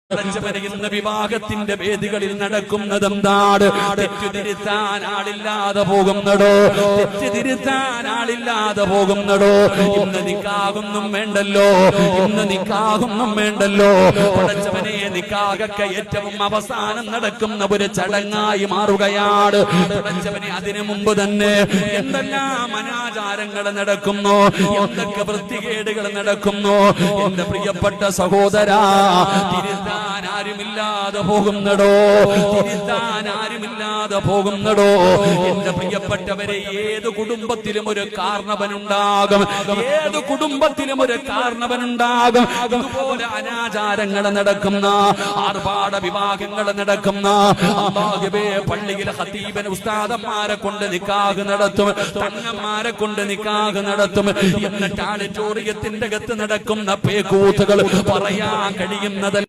ഇന്ന് വിവാഹത്തിന്റെ വേദികളിൽ നടക്കുന്നതെന്താണ്? തെറ്റുതിരുത്താൻ ആളില്ലാതെ പോകുന്നടോ, തെറ്റുതിരുത്താൻ ആളില്ലാതെ പോകുന്നടോ. ഇന്ന് നിക്കാഹൊന്നും വേണ്ടല്ലോ, ഇന്ന് നിക്കാഹൊന്നും വേണ്ടല്ലോ. പടച്ചവനെ, നിക്കാഹൊക്കെ ഏറ്റവും അവസാനം നടക്കുന്ന ഒരു ചടങ്ങായി മാറുകയാണ്. പടച്ചവനെ, അതിനു മുമ്പ് തന്നെ എന്തെല്ലാം അനാചാരങ്ങൾ നടക്കുന്നു, എന്തൊക്കെ വൃത്തികേടുകൾ നടക്കുന്നു. എന്റെ പ്രിയപ്പെട്ട സഹോദരാ, തിരുത്താൻ ആരുമില്ലാതെ പോകുന്നടോ, തിരുത്താൻ ആരുമില്ലാതെ പോകുന്നടോ. എന്റെ പ്രിയപ്പെട്ടവരെ, ഏത് കുടുംബത്തിലും ഒരു കാരണവനുണ്ടാകും, ഏത് കുടുംബത്തിലും ഒരു കാരണവനുണ്ടാകും. ഇതുപോലെ അനാചാരങ്ങൾ നടക്കുന്ന, ആർഭാട വിവാഹങ്ങൾ നടക്കുന്ന, അല്ലാഹുവേ, പള്ളിയിലെ ഖതീബൻ ഉസ്താദന്മാരെ കൊണ്ട് നിക്കാഹ് നടത്തും, തങ്ങന്മാരെ കൊണ്ട് നിക്കാഹ് നടത്തും. എന്നിട്ട് ഓഡിറ്റോറിയത്തിന്റെ അകത്ത് നടക്കുന്ന പേക്കൂത്തുകൾ പറയാൻ കഴിയുന്നതല്ല.